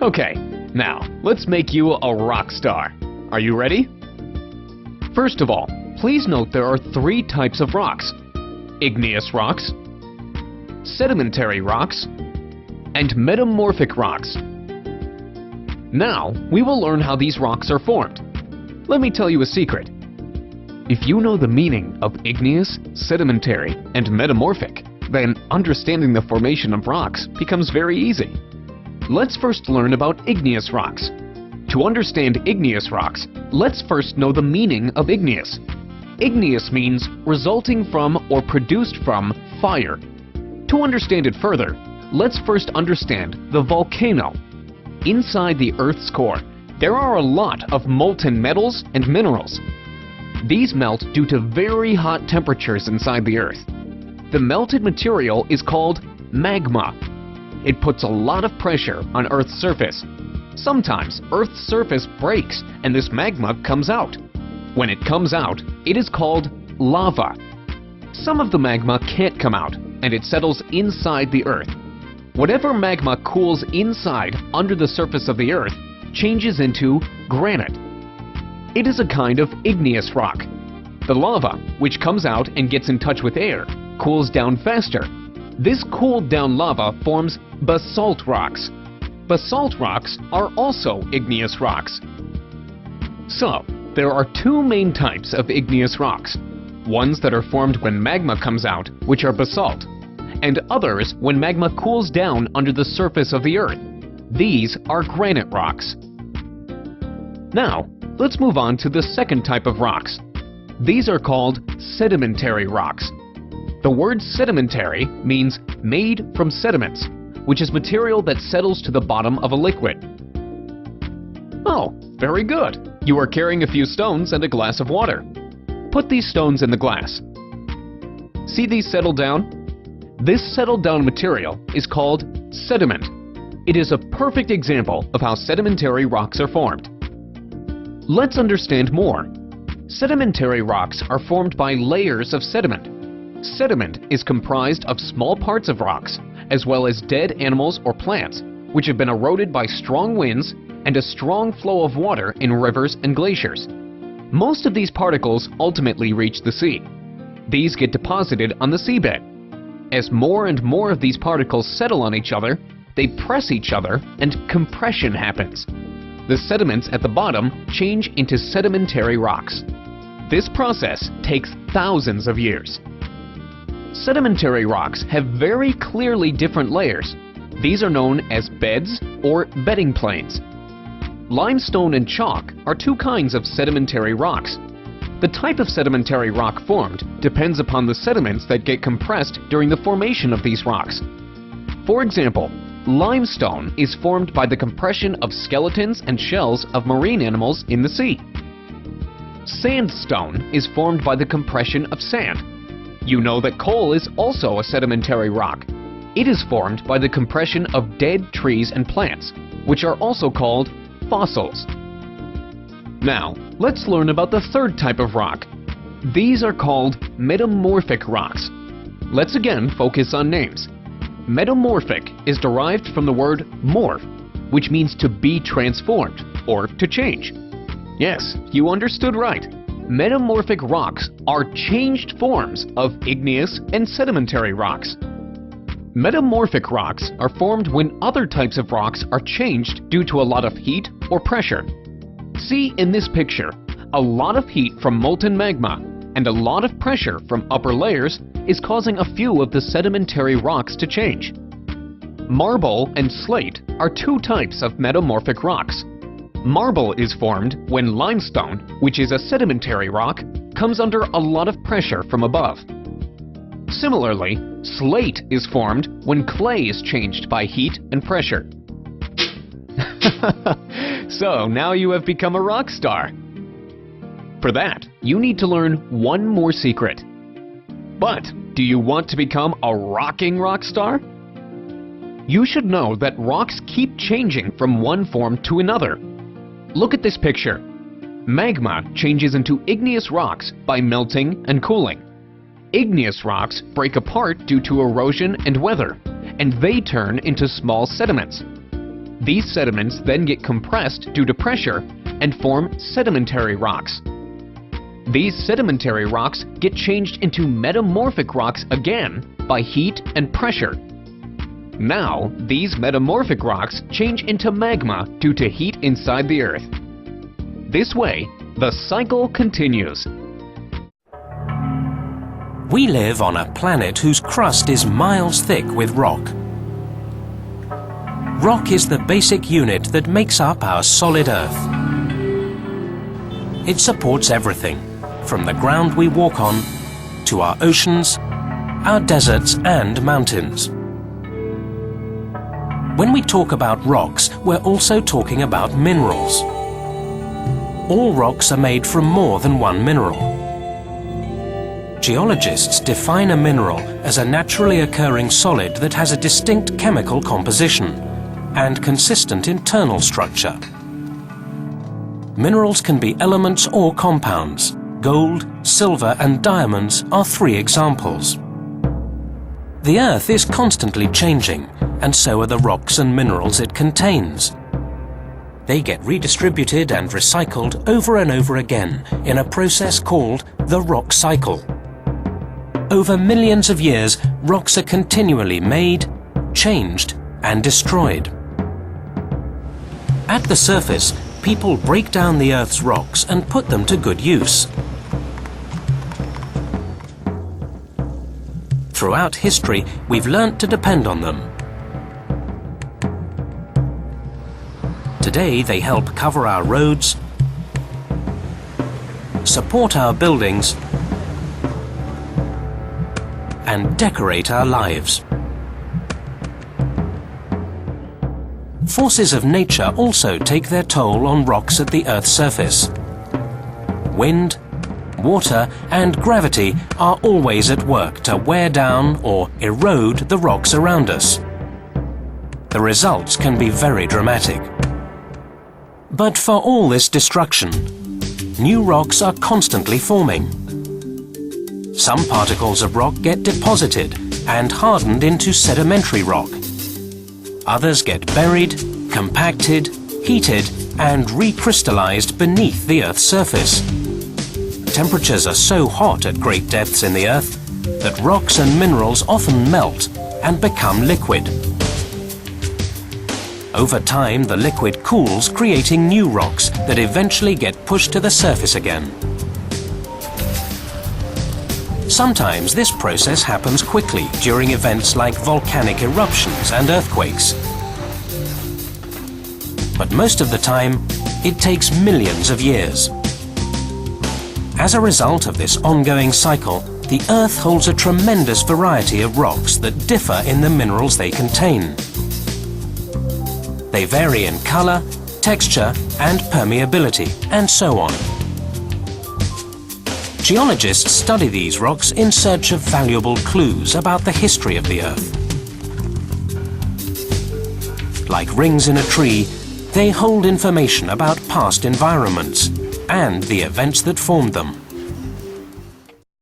Okay, now let's make you a rock star. Are you ready? First of all, please note there are three types of rocks: igneous rocks, sedimentary rocks, and metamorphic rocks. Now, we will learn how these rocks are formed. Let me tell you a secret. If you know the meaning of igneous, sedimentary, and metamorphic, then understanding the formation of rocks becomes very easy. Let's first learn about igneous rocks. To understand igneous rocks, let's first know the meaning of igneous. Igneous means resulting from or produced from fire. To understand it further, let's first understand the volcano. Inside the Earth's core, there are a lot of molten metals and minerals. These melt due to very hot temperatures inside the Earth. The melted material is called magma. It puts a lot of pressure on Earth's surface. Sometimes Earth's surface breaks and this magma comes out. When it comes out, it is called lava. Some of the magma can't come out, and it settles inside the Earth. Whatever magma cools inside under the surface of the Earth changes into granite. It is a kind of igneous rock. The lava, which comes out and gets in touch with air, cools down faster. This cooled down lava forms basalt rocks. Basalt rocks are also igneous rocks. So, there are two main types of igneous rocks. Ones that are formed when magma comes out, which are basalt, and others when magma cools down under the surface of the Earth. These are granite rocks. Now, let's move on to the second type of rocks. These are called sedimentary rocks. The word sedimentary means made from sediments, which is material that settles to the bottom of a liquid. Oh, very good! You are carrying a few stones and a glass of water. Put these stones in the glass. See these settle down? This settled down material is called sediment. It is a perfect example of how sedimentary rocks are formed. Let's understand more. Sedimentary rocks are formed by layers of sediment. Sediment is comprised of small parts of rocks, as well as dead animals or plants, which have been eroded by strong winds and a strong flow of water in rivers and glaciers. Most of these particles ultimately reach the sea. These get deposited on the seabed. As more and more of these particles settle on each other, they press each other and compression happens. The sediments at the bottom change into sedimentary rocks. This process takes thousands of years. Sedimentary rocks have very clearly different layers. These are known as beds or bedding planes. Limestone and chalk are two kinds of sedimentary rocks. The type of sedimentary rock formed depends upon the sediments that get compressed during the formation of these rocks. For example, limestone is formed by the compression of skeletons and shells of marine animals in the sea. Sandstone is formed by the compression of sand. You know that coal is also a sedimentary rock. It is formed by the compression of dead trees and plants, which are also called fossils. Now, let's learn about the third type of rock. These are called metamorphic rocks. Let's again focus on names. Metamorphic is derived from the word morph, which means to be transformed or to change. Yes, you understood right. Metamorphic rocks are changed forms of igneous and sedimentary rocks. Metamorphic rocks are formed when other types of rocks are changed due to a lot of heat or pressure. See in this picture, a lot of heat from molten magma and a lot of pressure from upper layers is causing a few of the sedimentary rocks to change. Marble and slate are two types of metamorphic rocks. Marble is formed when limestone, which is a sedimentary rock, comes under a lot of pressure from above. Similarly, slate is formed when clay is changed by heat and pressure. So now you have become a rock star. For that, you need to learn one more secret. But do you want to become a rocking rock star? You should know that rocks keep changing from one form to another. Look at this picture. Magma changes into igneous rocks by melting and cooling. Igneous rocks break apart due to erosion and weather, and they turn into small sediments. These sediments then get compressed due to pressure and form sedimentary rocks. These sedimentary rocks get changed into metamorphic rocks again by heat and pressure. Now, these metamorphic rocks change into magma due to heat inside the Earth. This way, the cycle continues. We live on a planet whose crust is miles thick with rock. Rock is the basic unit that makes up our solid Earth. It supports everything, from the ground we walk on, to our oceans, our deserts and mountains. When we talk about rocks, we're also talking about minerals. All rocks are made from more than one mineral. Geologists define a mineral as a naturally occurring solid that has a distinct chemical composition and consistent internal structure. Minerals can be elements or compounds. Gold, silver and diamonds are 3 examples. The Earth is constantly changing, and so are the rocks and minerals it contains. They get redistributed and recycled over and over again in a process called the rock cycle. Over millions of years, rocks are continually made, changed and destroyed. At the surface, people break down the Earth's rocks and put them to good use. Throughout history, we've learnt to depend on them. Today, they help cover our roads, support our buildings, and decorate our lives. Forces of nature also take their toll on rocks at the Earth's surface. Wind, water and gravity are always at work to wear down or erode the rocks around us. The results can be very dramatic. But for all this destruction, new rocks are constantly forming. Some particles of rock get deposited and hardened into sedimentary rock. Others get buried, compacted, heated and recrystallized beneath the Earth's surface. Temperatures are so hot at great depths in the Earth that rocks and minerals often melt and become liquid. Over time, the liquid cools, creating new rocks that eventually get pushed to the surface again. Sometimes this process happens quickly during events like volcanic eruptions and earthquakes. But most of the time, it takes millions of years. As a result of this ongoing cycle, the Earth holds a tremendous variety of rocks that differ in the minerals they contain. They vary in color, texture, and permeability, and so on. Geologists study these rocks in search of valuable clues about the history of the Earth. Like rings in a tree, they hold information about past environments and the events that formed them.